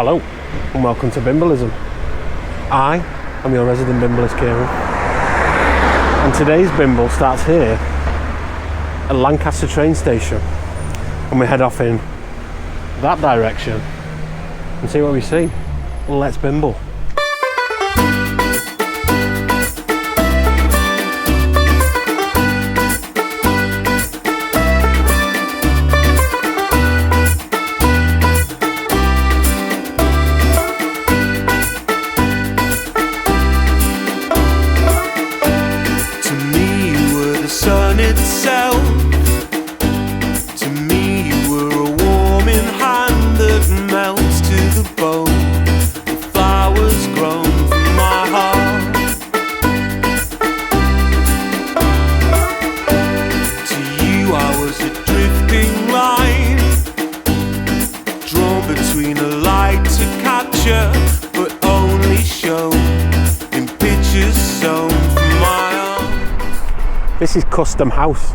Hello and welcome to Bimblism. I am your resident Bimblist Kieran, and today's Bimble starts here at Lancaster train station, and we head off in that direction and see what we see. Let's Bimble. This is Custom House,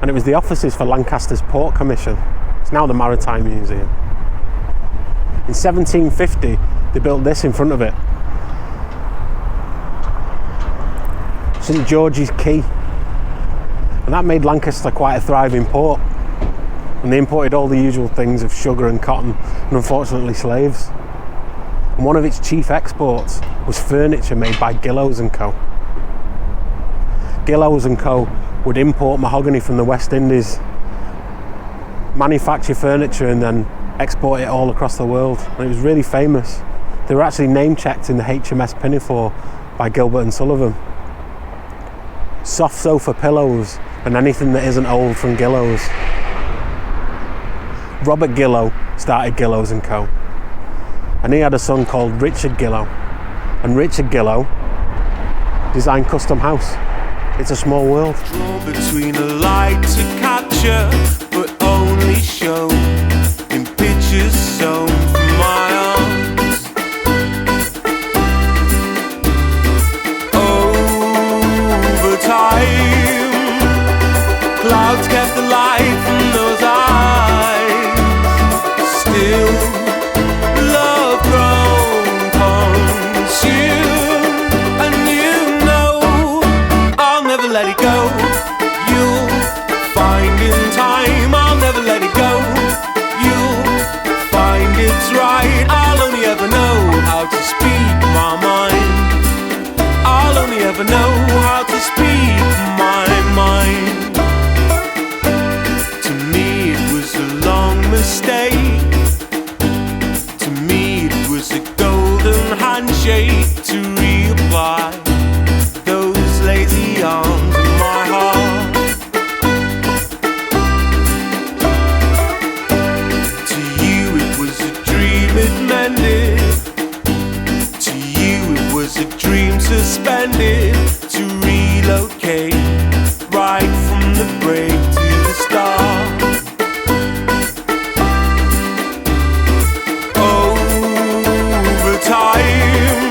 and it was the offices for Lancaster's Port Commission. It's now the Maritime Museum. In 1750 they built this in front of it, St George's Quay, and that made Lancaster quite a thriving port, and they imported all the usual things of sugar and cotton and unfortunately slaves, and one of its chief exports was furniture made by Gillows & Co. Gillows & Co. would import mahogany from the West Indies, manufacture furniture and then export it all across the world, and it was really famous. They were actually name checked in the HMS Pinafore by Gilbert and Sullivan. Soft sofa pillows and anything that isn't old from Gillows. Robert Gillow started Gillows & Co. and he had a son called Richard Gillow, and Richard Gillow designed Custom House. It's a small world. Draw between a light to capture, but only show in pictures sewn from my arms. Over time, clouds kept the light from those eyes. Still, love grown consumed, and you know I'll never let it go. You'll find in time, I'll never let it go. You'll find it's right. I'll only ever know how to speak my mind. I'll only ever know how to speak my mind. To me it was a long mistake. To me it was a golden handshake to reapply those lazy arms in my heart. To you it was a dream it mended. To you it was a dream suspended. To relocate right from the break to the start. Over time,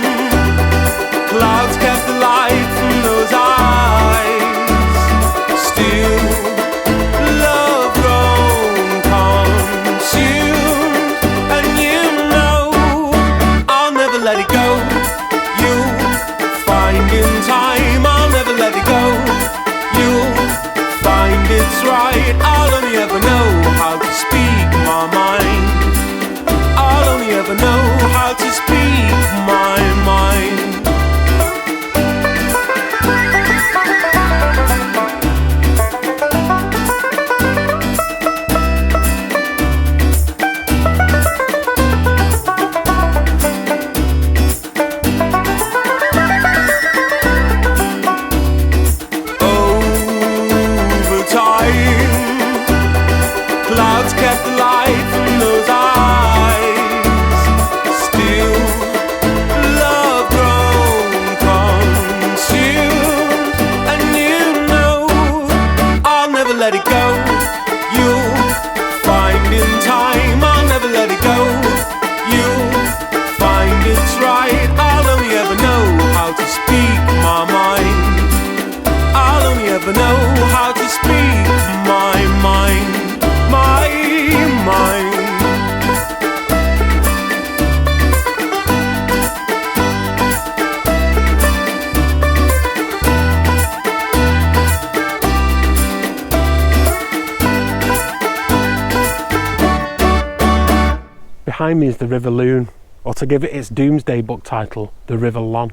Behind me is the River Lune, or to give it its Doomsday Book title, the River Lon.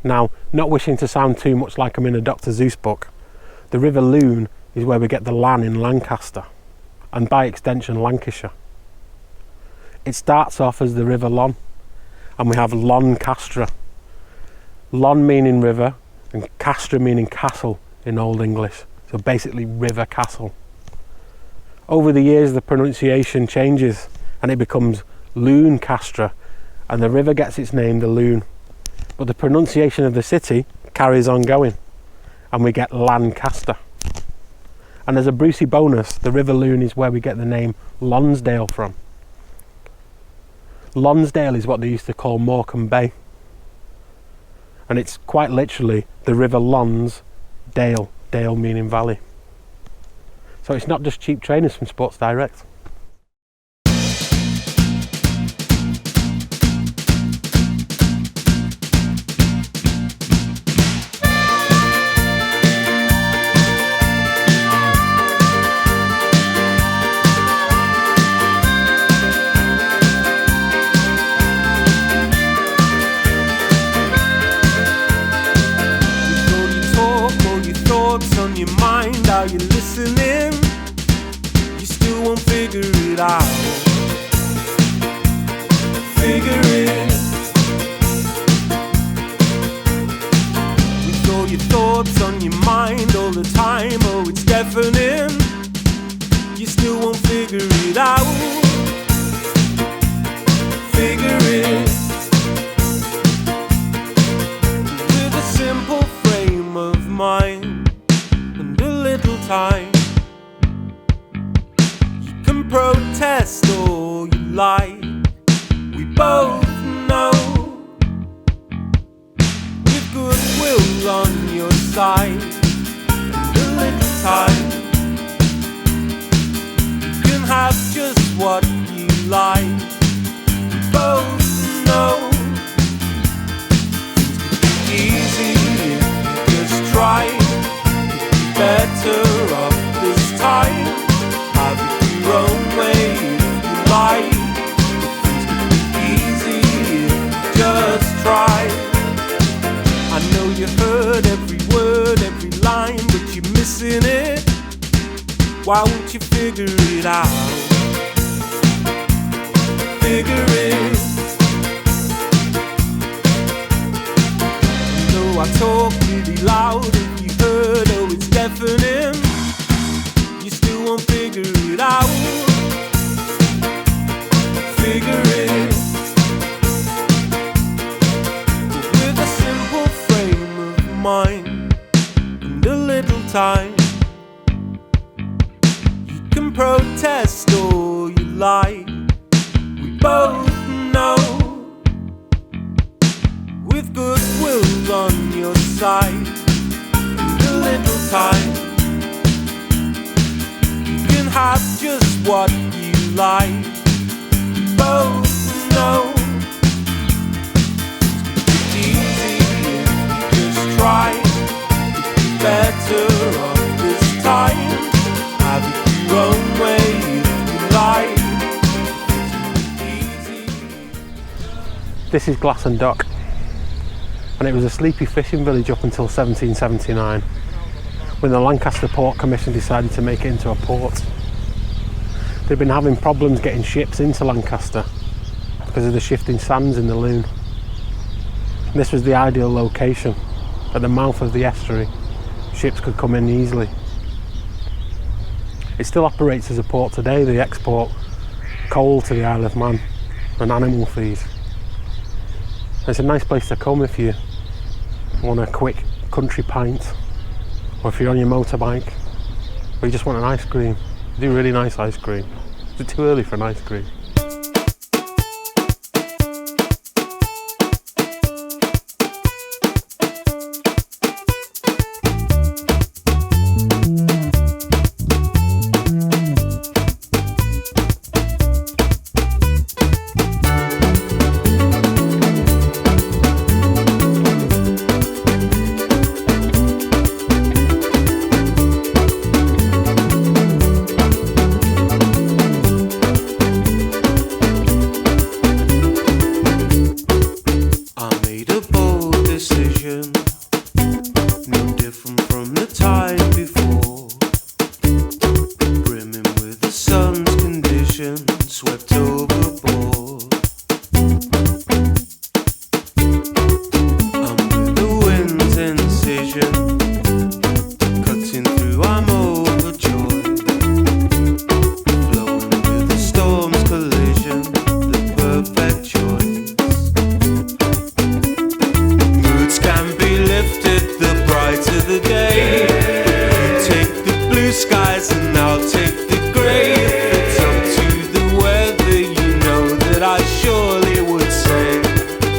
Now, not wishing to sound too much like I'm in a Dr. Seuss book, the River Lune is where we get the Lan in Lancaster, and by extension Lancashire. It starts off as the River Lon, and we have Lancastra. Lon meaning river, and castra meaning castle in Old English, so basically river castle. Over the years the pronunciation changes and it becomes Lancaster, and the river gets its name, the Lune. But the pronunciation of the city carries on going, and we get Lancaster. And as a Brucey bonus, the River Lune is where we get the name Lonsdale from. Lonsdale is what they used to call Morecambe Bay, and it's quite literally the River Lons Dale, Dale meaning valley. So it's not just cheap trainers from Sports Direct. Are you listening? You still won't figure it out. Figure it. With all your thoughts on your mind all the time, oh it's deafening. You still won't figure it out. Figure it. With a simple frame of mind, time. You can protest all you like, we both know. With goodwill on your side and a little time, you can have just what you like, we both know. Things could be easy if you just try. Better off this time. Have it your own way if you like. Things could be easy if you just try. I know you heard every word, every line, but you're missing it. Why won't you figure it out? Figure it. You know I talk really loud. If you heard, oh it's deafening. You still won't figure it out. Figure it. With a simple frame of mind and a little time, you can protest all you like, we both know. With goodwill on your side, a little time, you can have just what you like, we both know. It's easy if you just try. You'd be better off this time. Have it your own way if you like. It's easy. This is Glasson Dock, and it was a sleepy fishing village up until 1779, when the Lancaster Port Commission decided to make it into a port. They'd been having problems getting ships into Lancaster because of the shifting sands in the Lune. This was the ideal location, at the mouth of the estuary. Ships could come in easily. It still operates as a port today. They export coal to the Isle of Man and animal feed. It's a nice place to come if you want a quick country pint, or if you're on your motorbike, or you just want an ice cream. They do really nice ice cream. Is it too early for an ice cream? tipped overboard. I'm with the wind's incision, cutting through, I'm overjoyed. Flowing with the storm's collision, the perfect choice. Moods can be lifted, the brighter the day. Take the blue skies and I'll take the grey. If it's up to the weather, you know that I surely would say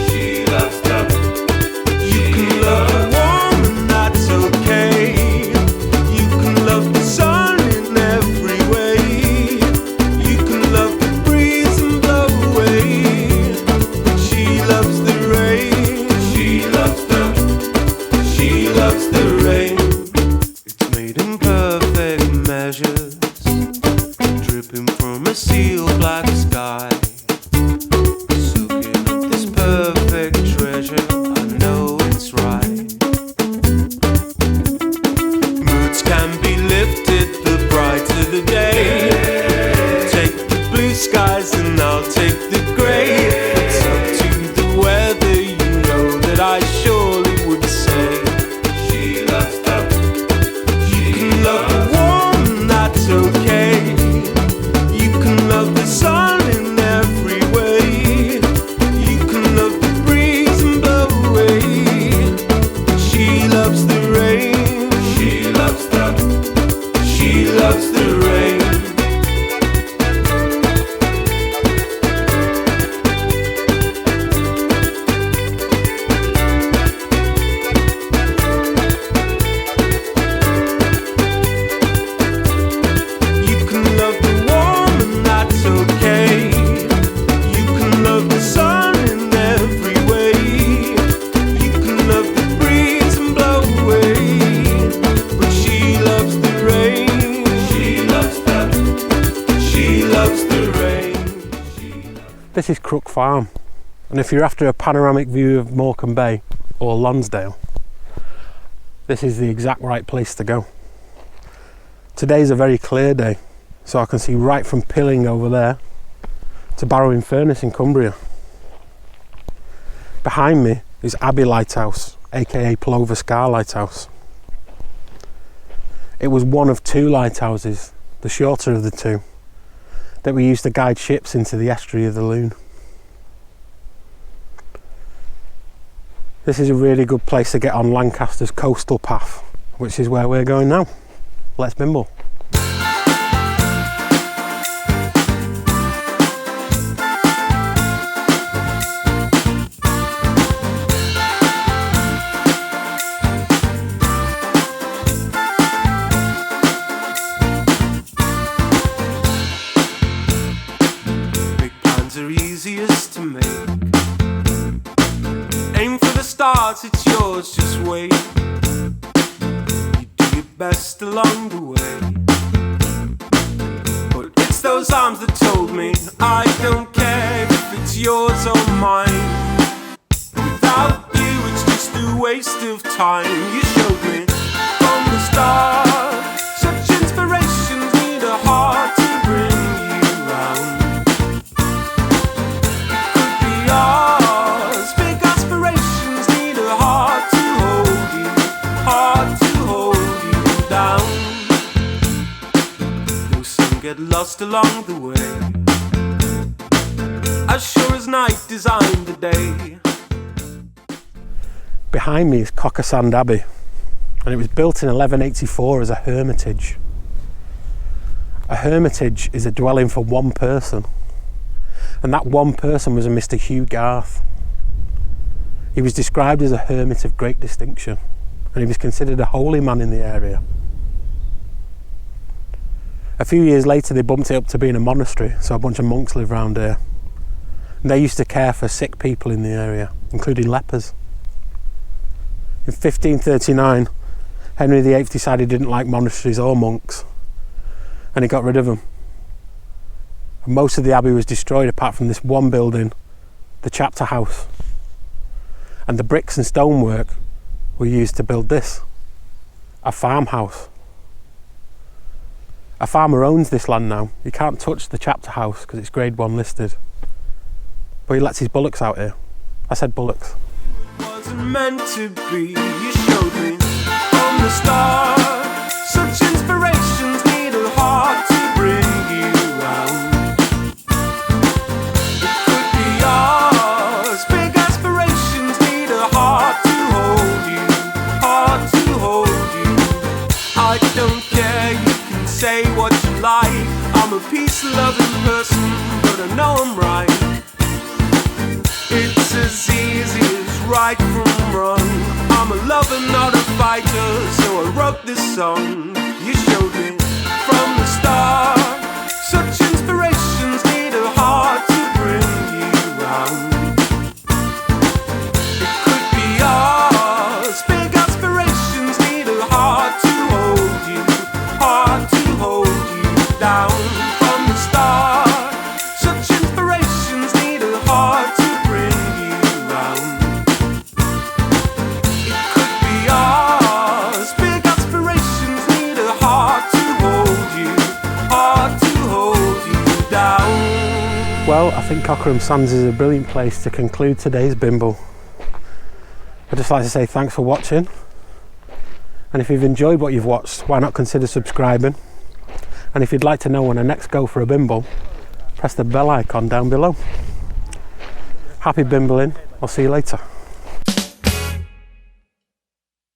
she loves the. You can love the warm and that's okay. You can love the sun in every way. You can love the breeze and blow away. But she loves the rain. She loves the. She loves the rain. It's made in perfect measures, dripping from a seal black sky. Soaking up this perfect treasure, I know it's right. Moods can be lifted, the brighter the day. Take the blue skies and I'll take the grey. If it's up to the weather, you know that I surely would say she loves the. You can love the warm and that's okay. You can love the sun in every way. You can love the breeze and blow away. She loves the rain. She loves the. She loves the rain. You can love the warm and that's okay. You can love the sun in every way. You can love the breeze and blow away. But she loves the rain. She loves the. She loves the rain. This is Crook Farm, and if you're after a panoramic view of Morecambe Bay or Lonsdale, this is the exact right place to go. Today's a very clear day, so I can see right from Pilling over there to Barrow-in-Furnace in Cumbria. Behind me is Abbey Lighthouse, aka Plover Scar Lighthouse. It was one of two lighthouses, the shorter of the two, that were used to guide ships into the estuary of the Lune. This is a really good place to get on Lancaster's coastal path, which is where we're going now. Let's bimble. Big plans are easiest to make. Aim for the stars, it's yours, just wait. You do your best along the way. But it's those arms that told me I don't care if it's yours or mine. Without you, it's just a waste of time. You showed me from the start. Such inspirations need a heart to bring you round. Could be ours. Big aspirations need a heart to hold you, heart to hold you down. Though some get lost along the way, as sure as night designed the day. Behind me is Cockersand Abbey, and it was built in 1184 as a hermitage. A hermitage is a dwelling for one person, and that one person was a Mr. Hugh Garth. He was described as a hermit of great distinction, and he was considered a holy man in the area. A few years later they bumped it up to being a monastery, so a bunch of monks live around here. And they used to care for sick people in the area, including lepers. In 1539, Henry VIII decided he didn't like monasteries or monks, and he got rid of them. And most of the abbey was destroyed apart from this one building, the chapter house. And the bricks and stonework were used to build this, a farmhouse. A farmer owns this land now. You can't touch the chapter house because it's grade 1 listed. But he lets his bullocks out here. I said bullocks. Wasn't meant to be, you showed me from the start. Such inspirations need a heart to bring you round. It could be yours. Big aspirations need a heart to hold you. Heart to hold you. I don't care, you can say what you like. I'm a peace-loving person, but I know I'm right. It's as easy as right from wrong. I'm a lover, not a fighter, so I wrote this song. You showed me from the start. Such inspirations need a heart to bring you round. It could be yours. Big aspirations need a heart to hold you. Heart to hold you down from the start. Such inspirations need a heart to bring you round. It could be yours. Big aspirations need a heart to hold you. Heart to hold you down. Well, I think Cockerham Sands is a brilliant place to conclude today's Bimble. I'd just like to say thanks for watching. And if you've enjoyed what you've watched, why not consider subscribing? And if you'd like to know when I next go for a Bimble, press the bell icon down below. Happy Bimbling. I'll see you later.